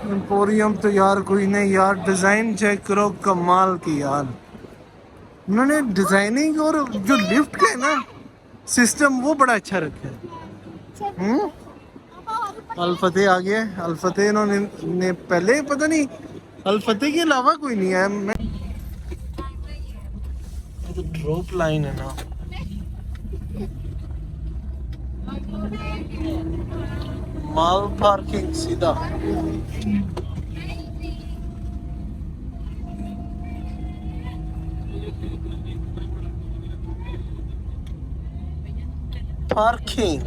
Emporium तो यार कोई नहीं यार, डिजाइन चेक करो कमाल की यार। उन्होंने डिजाइनिंग और जो लिफ्ट का है ना सिस्टम वो बड़ा अच्छा रखा है। अल फतेह आ गया। अल फतेह इन्होंने ने पहले पता नहीं, अल फतेह के अलावा कोई नहीं है। मैं जो ड्रॉप लाइन है ना, माल पार्किंग सीधा। Parking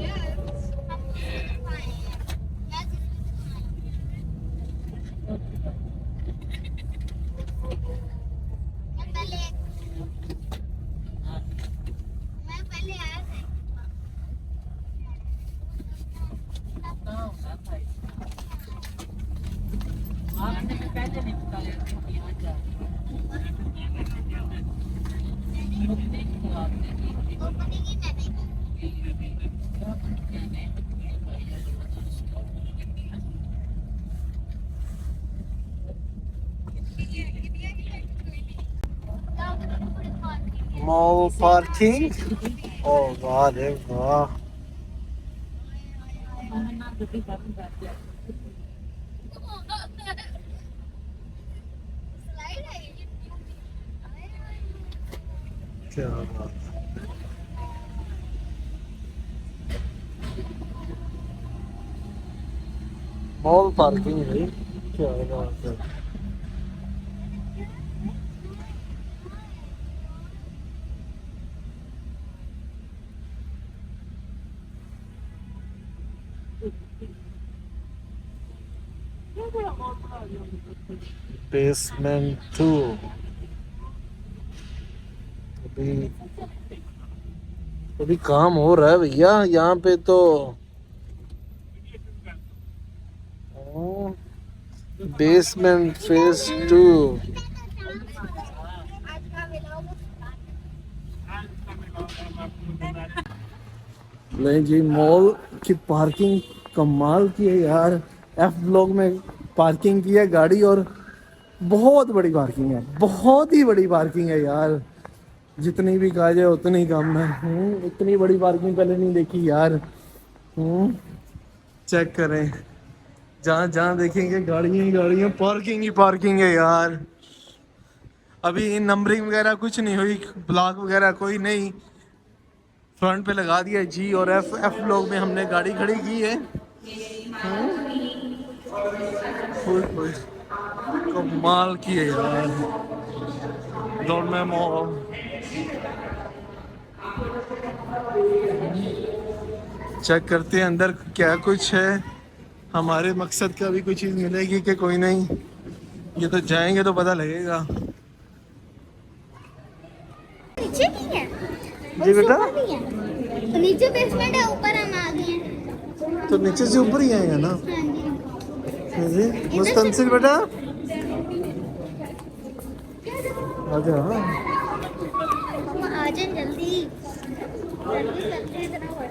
mall parking. ओ वाह रे वाह। क्या बात है। मॉल पार्किंग है, क्या बात है। बेसमेंट 2 अभी अभी काम हो रहा है भैया यहाँ पे तो। Basement phase 2। नहीं जी, मॉल की पार्किंग कमाल की है यार। एफ ब्लॉक में पार्किंग की है गाड़ी, और बहुत बड़ी पार्किंग है, बहुत ही बड़ी पार्किंग है यार। जितनी भी कहा जाए उतनी कम है। इतनी बड़ी पार्किंग पहले नहीं देखी यार। चेक करें, जहाँ जहाँ देखेंगे गाड़ियाँ ही गाड़ियाँ, पार्किंग ही पार्किंग है यार। अभी नंबरिंग वगैरह कुछ नहीं हुई, ब्लॉक वगैरह कोई नहीं। फ्रंट पे लगा दिया जी और एफ। एफ ब्लॉक में हमने गाड़ी खड़ी की है। कमाल की है यार। Doorman mall. चेक करते हैं अंदर क्या कुछ है। हमारे मकसद का भी कोई चीज़ मिलेगी कि कोई नहीं, ये तो जाएंगे तो पता लगेगा। नीचे भी है जी और बेटा, ऊपर भी है। तो नीचे बेसमेंट है, ऊपर हम आ गए हैं। तो नीचे से ऊपर ही आएगा ना। हाँ जी। जी इधर से मुस्तंसिर बेटा आ जा। हम आ जाए जल्दी जल्दी करते इतना बड़ा।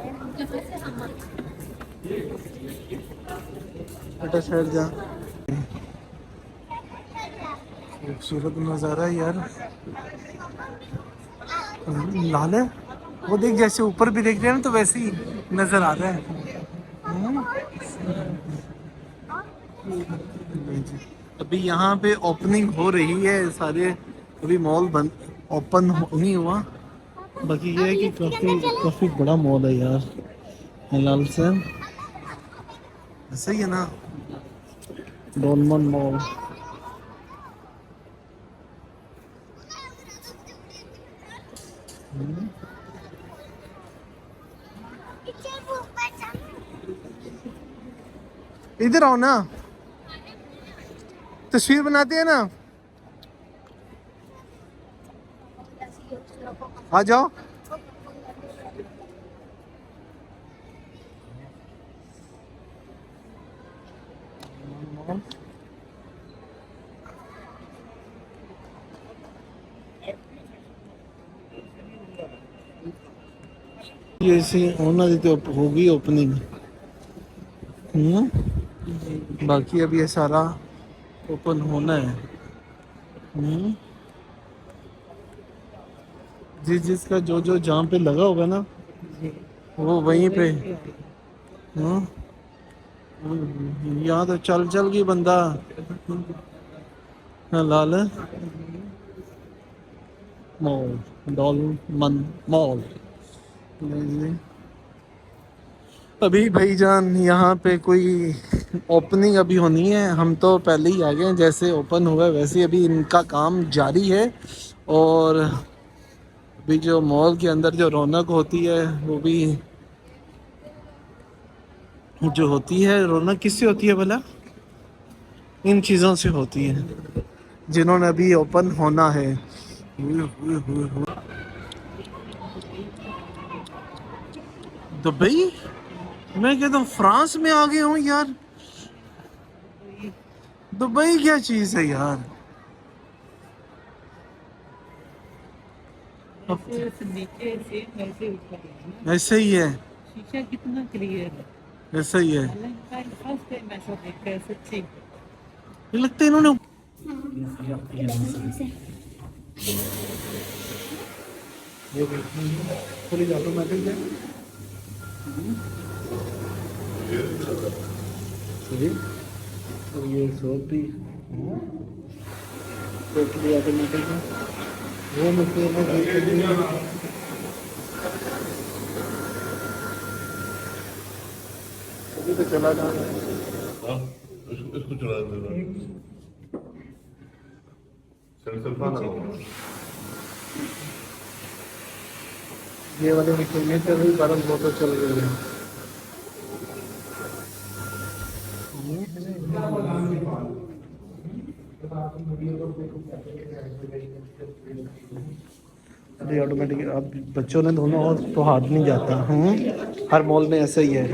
बेटा साइड जा। खूबसूरत नज़ारा है यार। लाल है वो, देख जैसे ऊपर भी देख रहे हैं ना तो वैसे ही नजर आ रहा है। अभी यहाँ पे ओपनिंग हो रही है सारे, अभी मॉल बंद ओपन नहीं हुआ। बाकी ये है कि काफी काफी बड़ा मॉल है यार। हिलाल से सही है ना, डोलमन मॉल। इधर आओ ना, तस्वीर बनाते हैं ना, आ जाओ। ये सी ਉਹਨਾਂ ਦੀ ਤੇ ਹੋਗੀ ਓਪਨਿੰਗ। बाकी अभी ये सारा ओपन होना है। जिसका जो जो जहाँ पे लगा होगा ना वो वहीं पे। हाँ, यहाँ तो चल चल के बंदा लाल है। मॉल, डॉल मन मॉल। अभी भाईजान यहाँ पे कोई ओपनिंग अभी होनी है, हम तो पहले ही आ गए हैं। जैसे ओपन हुआ है वैसे अभी इनका काम जारी है। और अभी जो मॉल के अंदर जो रौनक होती है वो भी जो होती है, रौनक किससे होती है भला? इन चीज़ों से होती है जिन्होंने अभी ओपन होना है। दुबई, मैं कहता हूँ फ्रांस में आ गए हूँ यार। दुबई क्या चीज़ है यार। नीचे सेम ऐसे ऊपर है ना। ऐसे ही है, शीशा कितना क्लियर है। ऐसा ही है। फर्स्ट टाइम ऐसा देखा है सच्ची। ये लगता है इन्होंने फुली ऑटोमेटिक है। तो ये शॉप भी टोटली ऑटोमेटिक है। वो मुझे अभी तो चला जा रहा है। हाँ, इसको चला देना। सेंसर कहाँ लगा हुआ है? ये वाले मशीनें चल रही, बर्फ बहुत चल रही है। अभी ऑटोमेटिक अब बच्चों ने दोनों और तो हाथ नहीं जाता। हर मॉल में ऐसा ही है।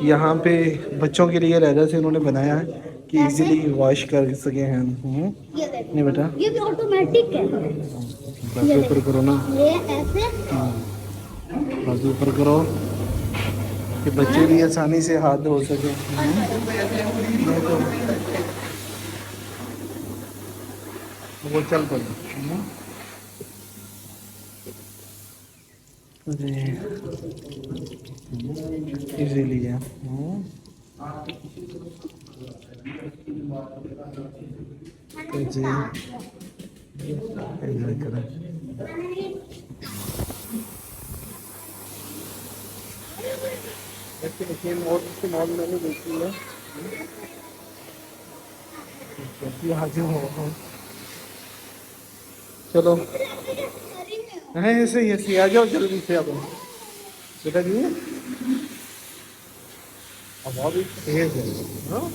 यहाँ पे बच्चों के लिए रहता से इन्होंने बनाया है कि इजीली वॉश कर सके हैं। नहीं बेटा, ये भी ऑटोमेटिक है। बाजू ऊपर करो ना, ये ऐसे बाजू ऊपर करो कि बच्चे भी आसानी से हाथ धो सके। वो चल पड़े। इजीली है। जी और उसके मॉल मैंने देखी है। चलो है ऐसे ही ऐसे आ जाओ जल्दी से। अब बेटा जी हवा भी तेज है। हाँ,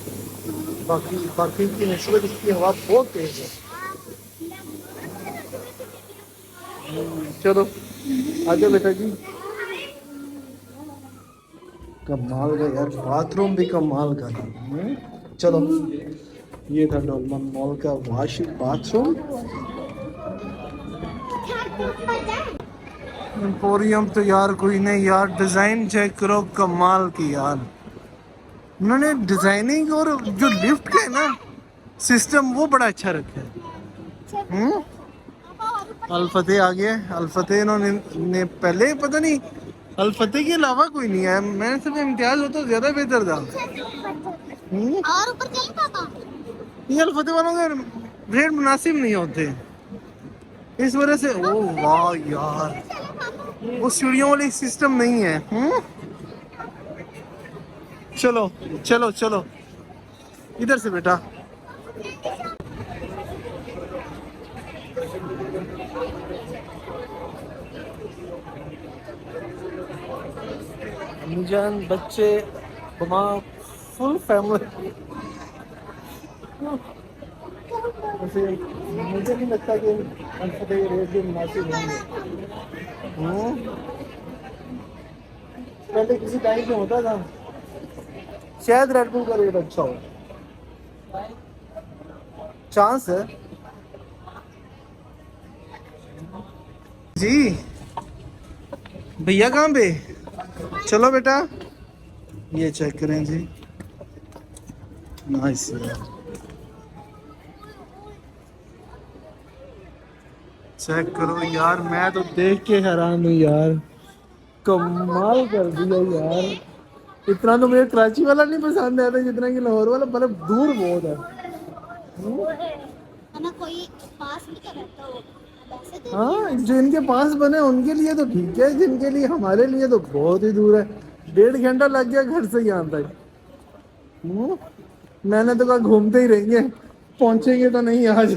बाकी की नस्बत इसकी हवा बहुत तेज है। चलो आ जाओ बेटा जी। कमाल का यार, बाथरूम भी कमाल का था। चलो ये था डॉलमन मॉल का वॉश बाथरूम। एम्पोरियम तो यार कोई नहीं यार, डिजाइन चेक करो कमाल की यार। उन्होंने डिजाइनिंग और जो लिफ्ट का है ना सिस्टम वो बड़ा अच्छा रखा है। अल-फतेह आ गया। अल-फतेह इन्होंने पहले पता नहीं अल-फतेह के अलावा कोई नहीं है। मैं सब इम्तियाज हो तो ज्यादा बेहतर था। और ऊपर चल पापा। ये अल-फतेह वालों के रेट मुनासिब नहीं होते इस वजह से। ओ वाह यार, वो सीढ़ियों वाली सिस्टम नहीं है। चलो चलो चलो इधर से बेटा। जान बच्चे तमाम फुल फैमिली। वैसे मुझे नहीं लगता कि अल-फतेह के रेट भी मुनासिब होंगे। पहले किसी टाइम में होता था, शायद रेड बुल का रेट अच्छा हो। चांस है जी। भैया कहाँ पे? चलो बेटा ये चेक करें जी। नाइस। चेक करो यार, मैं तो देख के हैरान हूँ यार, कमाल कर दिया यार। इतना तो मुझे कराची वाला नहीं पसंद आया था जितना कि लाहौर वाला, मतलब दूर बहुत है। है ना, कोई पास नहीं कर रहता हो वैसे तो। हाँ, जो इनके पास बने उनके लिए तो ठीक है, जिनके लिए, हमारे लिए तो बहुत ही दूर है। 1.5 घंटा लग गया घर से यहाँ तक। मैंने तो कहा घूमते ही रहेंगे, पहुंचेंगे तो नहीं आज।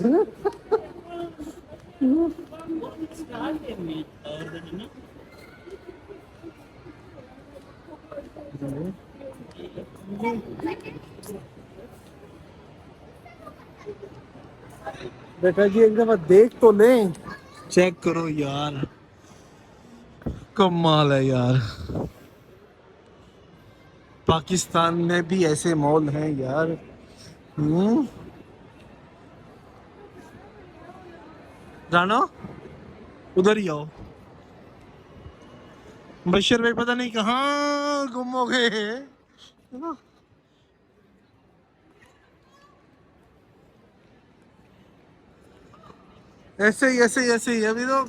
बेटा जी एक दफा देख तो लें, चेक करो यार, कमाल है यार। पाकिस्तान में भी ऐसे मॉल हैं यार। रानो, उधर ही आओ। बशीर भाई पता नहीं कहाँ गुम हो गए हैं, है ना। ऐसे ही अभी तो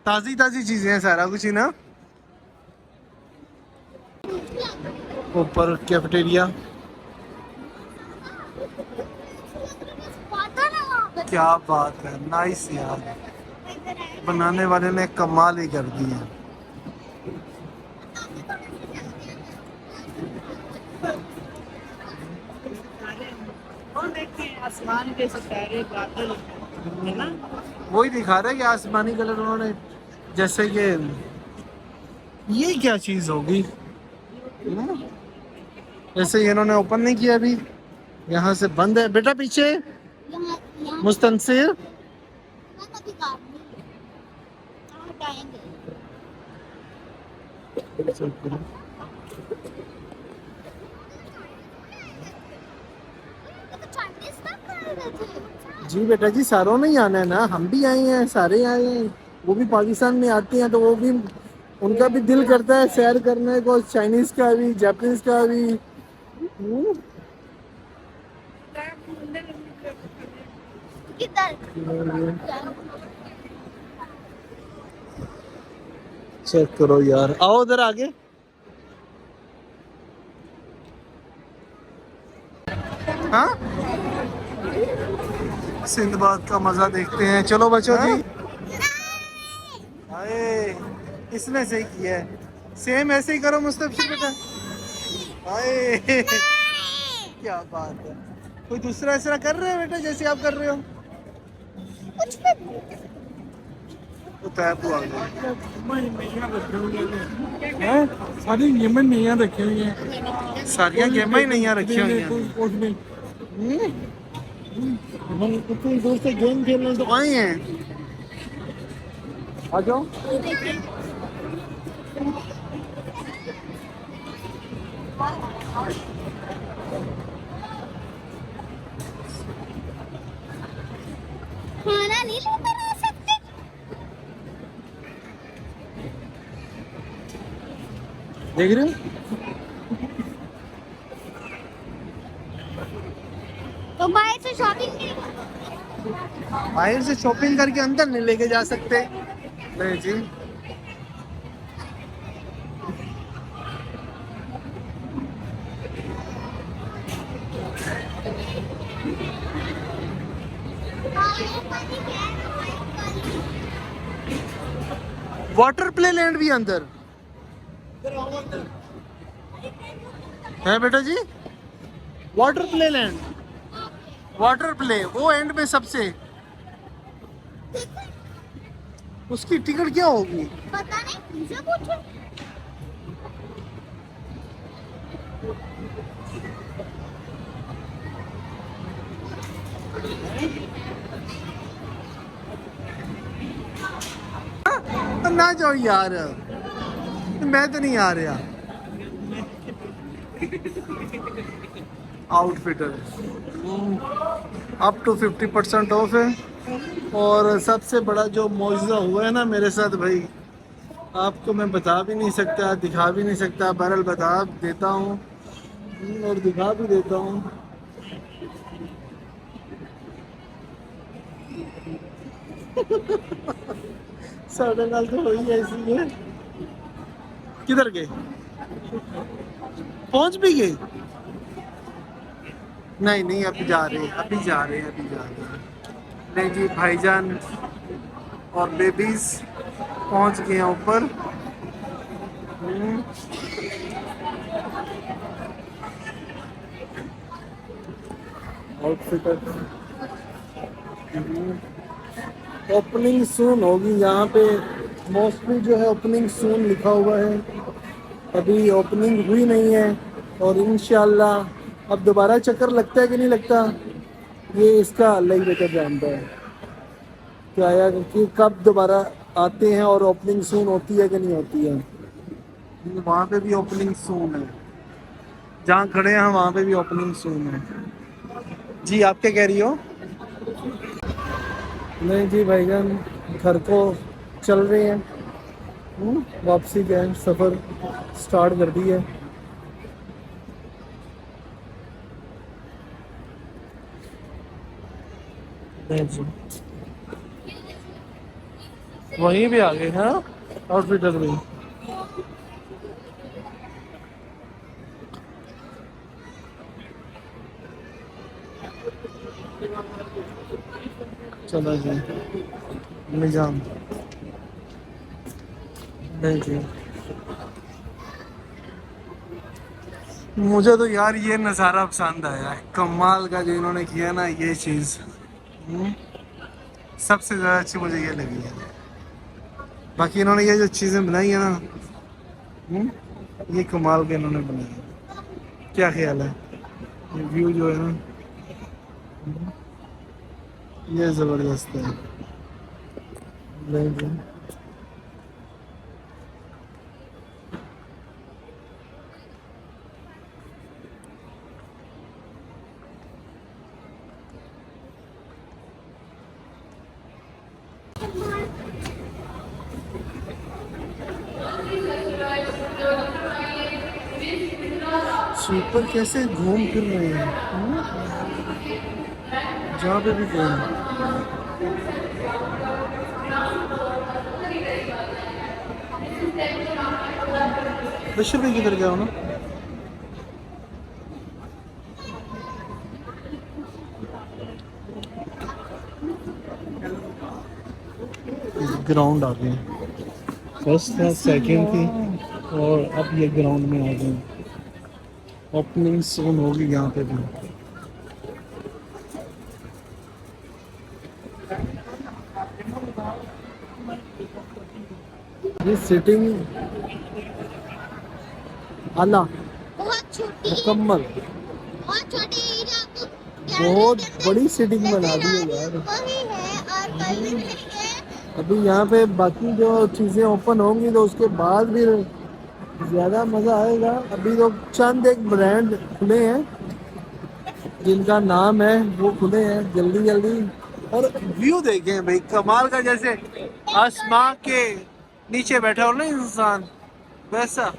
ताजी ताजी चीजें हैं, सारा कुछ ही ना। ऊपर कैफेटेरिया, पता ना वहाँ पे क्या बात है, नाइस यार। बनाने वाले ने कमाल ही कर दी है। और देखते हैं आसमान के सितारे बादल, है ना। वही दिखा रहे कि आसमानी कलर उन्होंने, जैसे कि ये क्या चीज होगी। ऐसे ही इन्होंने ओपन नहीं किया अभी, यहाँ से बंद है। बेटा पीछे यहाँ यहाँ मुस्तनसिर। अधिकार नहीं कहाँ हटाएंगे। तो चाइनीज तक कर रहे थे। जी बेटा जी, सारों ने ही आना है ना, हम भी आए हैं, सारे आए हैं। वो भी पाकिस्तान में आते हैं तो वो भी, उनका भी दिल करता है सैर करने को, चाइनीज का भी, जापानीज का भी। किधर चेक करो यार, आओ उधर आगे। हाँ, सिंदबाद का मजा देखते हैं, चलो बच्चों जी। हाय, इसने सही किया है, सेम ऐसे ही करो मुस्तफिर बेटा। हाय, क्या बात है। कोई दूसरा ऐसा कर रहे हो बेटा जैसे आप कर रहे हो। कुछ भी तो तैप आ गया। सारी गेमें नहीं रखी हुई हैं, सारियां गेमां ही नहीं रखी हुई हैं। कुछ भी हम इतनी दूर से गेम खेलने तो आए हैं, आ जाओ। खाना नहीं लेकर आ सकते। देख रहे हो, तो बाहर से शॉपिंग नहीं बाहर से शॉपिंग करके अंदर नहीं लेके जा सकते। नहीं जी, वाटर प्ले लैंड भी अंदर है बेटा जी। Water play land, water play वो एंड में सबसे, उसकी टिकट क्या होगी। पता नहीं, मुझे पूछो। ना जाओ यार, मैं तो नहीं आ रहा। आउटफिटर अप टू 50% ऑफ है। और सबसे बड़ा जो मौजूदा हुआ है ना मेरे साथ भाई, आपको मैं बता भी नहीं सकता, दिखा भी नहीं सकता, बहरहाल बता देता हूँ और दिखा भी देता हूँ। साढ़े नाल तो हो ही ऐसी है। किधर गए? पहुंच भी गए? नहीं नहीं, अभी जा रहे हैं, अभी जा रहे हैं, अभी जा रहे हैं। नहीं जी, भाईजान और बेबीज पहुंच गए हैं ऊपर। आउटफिटर ओपनिंग सून होगी यहाँ पे। मोस्टली जो है ओपनिंग सून लिखा हुआ है, अभी ओपनिंग हुई नहीं है। और इंशाल्लाह अब दोबारा चक्कर लगता है कि नहीं लगता, ये इसका अल्लाह ही बेहतर जानता है कि आया कि कब दोबारा आते हैं और ओपनिंग सून होती है कि नहीं होती है। वहाँ पे भी ओपनिंग सून है, जहाँ खड़े हैं वहाँ पे भी ओपनिंग सून है। जी आप क्या कह रही हो? नहीं जी भाईजान घर को चल रहे हैं, वापसी का सफ़र स्टार्ट कर दी है। नहीं जी वहीं भी आ गए हैं आउटफिटर में। चलो जी निजाम। नहीं जी मुझे तो यार ये नज़ारा पसंद आया है, कमाल का जो इन्होंने किया ना ये चीज़। सबसे ज़्यादा अच्छी मुझे ये लगी है। बाकी इन्होंने ये जो चीज़ें बनाई है ना, ये कमाल के इन्होंने बनाई है। क्या ख्याल है? ये व्यू जो है ना ये ज़बरदस्त है। नहीं जी स्वीपर कैसे घूम फिर रहे हैं जहाँ पे भी गए। 10 रुपये किधर गया हो ना? ग्राउंड आ गए, फर्स्ट था सेकंड थी और अब ये ग्राउंड में आ गए। ओपनिंग सोन होगी यहाँ पे भी। ये सिटिंग आला बहुत छोटी, मुकम्मल, बहुत छोटी एरिया, बहुत बड़ी सिटिंग बना दी है यार। वही है और कोई भी नहीं है। अभी यहाँ पे बाकी जो चीज़ें ओपन होंगी तो उसके बाद भी ज़्यादा मज़ा आएगा। अभी तो चंद एक ब्रांड खुले हैं जिनका नाम है वो खुले हैं जल्दी जल्दी। और व्यू देखें भाई कमाल का, जैसे आसमां के नीचे बैठा हो ना इंसान वैसा।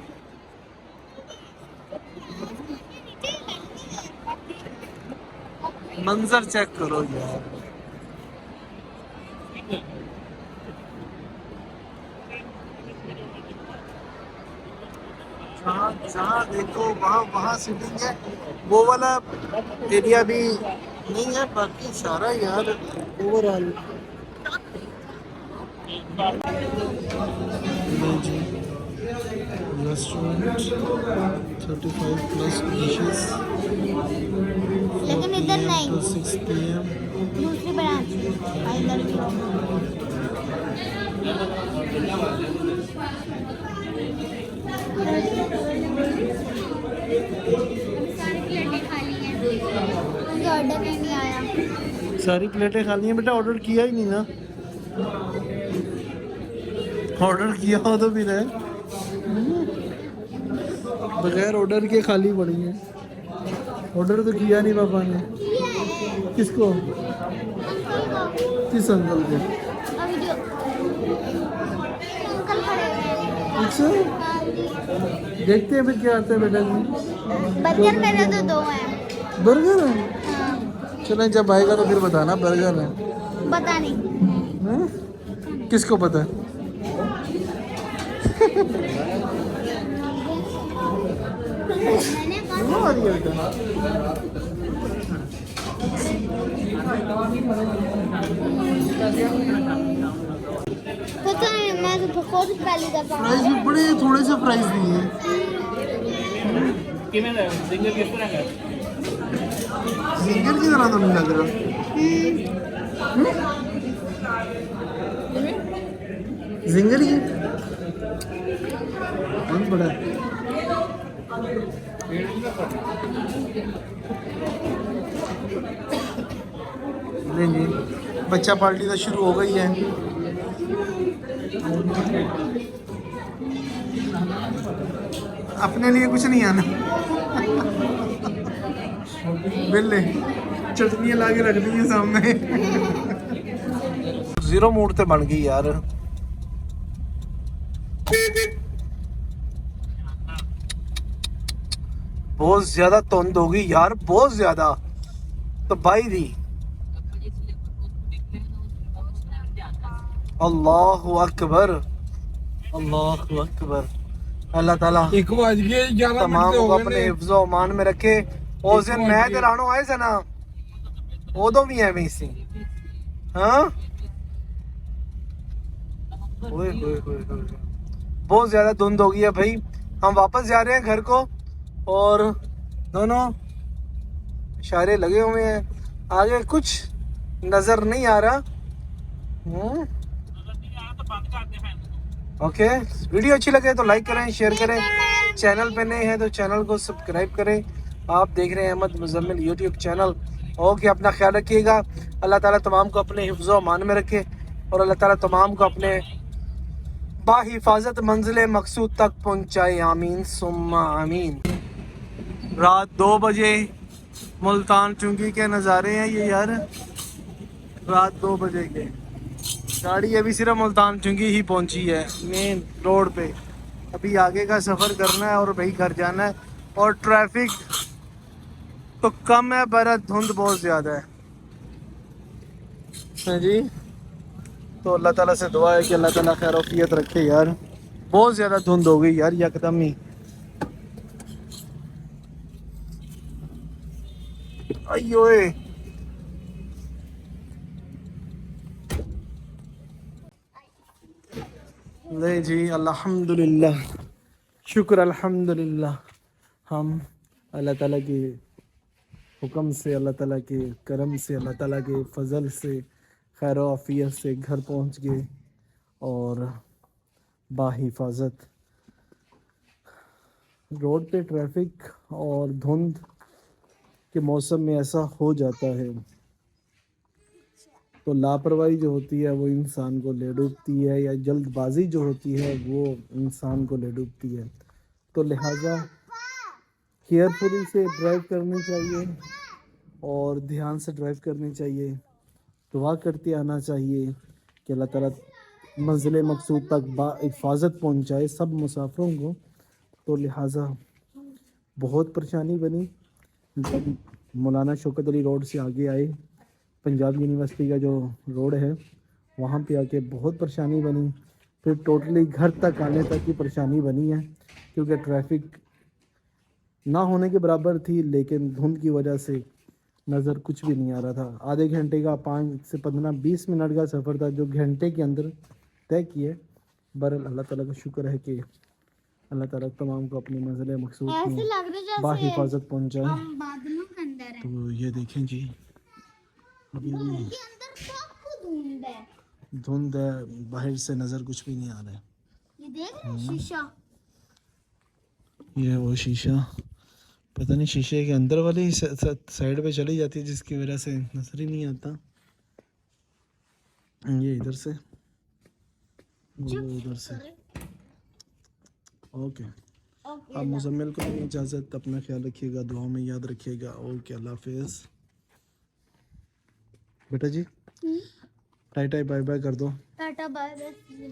मंजर चेक करो यार, जहाँ देखो वहाँ वहाँ सिटिंग है। वो वाला एरिया भी नहीं है, बाकी सारा यार ओवरऑल। रेस्टोरेंट 35 प्लस डिशेस, लेकिन इधर नहीं, 6 PM। दूसरी ब्रांच इधर भी। सारी प्लेटें खाली हैं, मुझे ऑर्डर नहीं आया। सारी प्लेटें खाली हैं बेटा, ऑर्डर किया ही नहीं ना। ऑर्डर किया हो तो भी रहे, बगैर ऑर्डर के खाली पड़ी हैं। ऑर्डर तो किया नहीं पापा ने। किसको? किस अंकल को? अभी जो अंकल खड़े हैं अच्छा, देखते हैं फिर क्या आता है बेटा जी। बर्गर मेरे तो 2 हैं। बर्गर है? हाँ, चलें जब आएगा तो फिर बताना बर्गर है। पता नहीं। हैं? किसको पता है? मैंने कहा वो आ रही है बेटा। पता नहीं, मैं तो बहुत पहली दफा। प्राइस भी बड़े थोड़े से प्राइस दिए हैं। जिंगर की तरह तो नहीं लग रहा। जिंगर ही बहुत बड़ा है। नहीं जी, बच्चा पार्टी तो शुरू हो गई है। अपने लिए कुछ नहीं आना। बिल्ले चटनियाँ ला के रख दी है सामने। जीरो मूड ते बन गई यार। बहुत ज्यादा धुंध हो गई यार, बहुत ज्यादा तबाही दी। अल्लाह अकबर, अल्लाह अकबर। अल्लाह ताला 1:11 तमाम मिनट को हो अपने गए हिफ्ज़ो अमान में रखे। उस दिन मैं ते राणो आए थे ना, उदो भी एवें सी। हाँ, ओए होए होए होए। बहुत ज्यादा धुंध हो गई है भाई। हम वापस जा रहे हैं घर को और दोनों इशारे लगे हुए हैं, आगे कुछ नजर नहीं आ रहा। ओके, वीडियो अच्छी लगे तो लाइक करें, शेयर करें। चैनल पे नए हैं तो चैनल को सब्सक्राइब करें। आप देख रहे हैं Ahmad Muzammil YouTube channel. Okay, अपना ख्याल रखिएगा। अल्लाह ताला तमाम को अपने हिफ्ज़ो अमान में रखे और अल्लाह ताला तमाम को अपने बाहिफाजत मंजिल मकसूद तक पहुंचाए। आमीन सुम्मा आमीन। रात 2 बजे मुल्तान चुंगी के नज़ारे हैं ये यार। रात 2 बजे के गाड़ी अभी सिर्फ मुल्तान चुंगी ही पहुंची है मेन रोड पे। अभी आगे का सफ़र करना है और भाई घर जाना है। और ट्रैफिक तो कम है पर धुंध बहुत ज़्यादा है। हाँ जी, तो अल्लाह ताला से दुआ है कि अल्लाह ताला खैर औफियत रखे यार। बहुत ज़्यादा धुंध हो गई यार यकदम ही। अयोए ले जी, अल्हम्दुलिल्लाह, शुक्र अल्हम्दुलिल्लाह। हम अल्लाह ताला के हुक्म से, अल्लाह ताला के करम से, अल्लाह ताला के फजल से खैर आफियत से घर पहुंच गए और बाहिफाजत। रोड पे ट्रैफिक और धुंध के मौसम में ऐसा हो जाता है तो लापरवाही जो होती है वो इंसान को ले डूबती है, या जल्दबाजी जो होती है वो इंसान को ले डूबती है। तो लिहाजा केयरफुली से ड्राइव करनी चाहिए और ध्यान से ड्राइव करनी चाहिए। दुआ करते आना चाहिए कि अल्लाह ताला मंजिल मकसूद तक बाहिफाजत पहुँचाए सब मुसाफिरों को। तो लिहाजा बहुत परेशानी बनी जब मौलाना शौकत अली रोड से आगे आए। पंजाब यूनिवर्सिटी का जो रोड है वहाँ पे आके बहुत परेशानी बनी। फिर टोटली घर तक आने तक की परेशानी बनी है क्योंकि ट्रैफिक ना होने के बराबर थी, लेकिन धुंध की वजह से नज़र कुछ भी नहीं आ रहा था। आधे घंटे का 5 से 15-20 मिनट का सफ़र था जो घंटे के अंदर तय किए। बहरहाल अल्लाह ताला का शुक्र है कि अल्लाह ताला तमाम को अपनी मंजिल मकसूद ऐसे में लग रहा जैसे बाहिफाजत पहुँचाए। हम बादलों के अंदर हैं। तो ये देखें जी, अभी उनके अंदर सब धुंध है। धुंध है, बाहर से नज़र कुछ भी नहीं आ रहा है। ये देख रहे हैं शीशा। ये वो शीशा, पता नहीं शीशे के अंदर वाली साइड पे चली जाती है जिसकी वजह से नजर ही नहीं आता। ये इधर से, वो इधर से। ओके, अब मुजम्मिल को भी इजाज़त। अपना ख्याल रखिएगा, दुआ में याद रखिएगा। ओके, अल्लाह हाफिज़ बेटा जी। टाटा बाय बाय कर दो। Tata bye bye.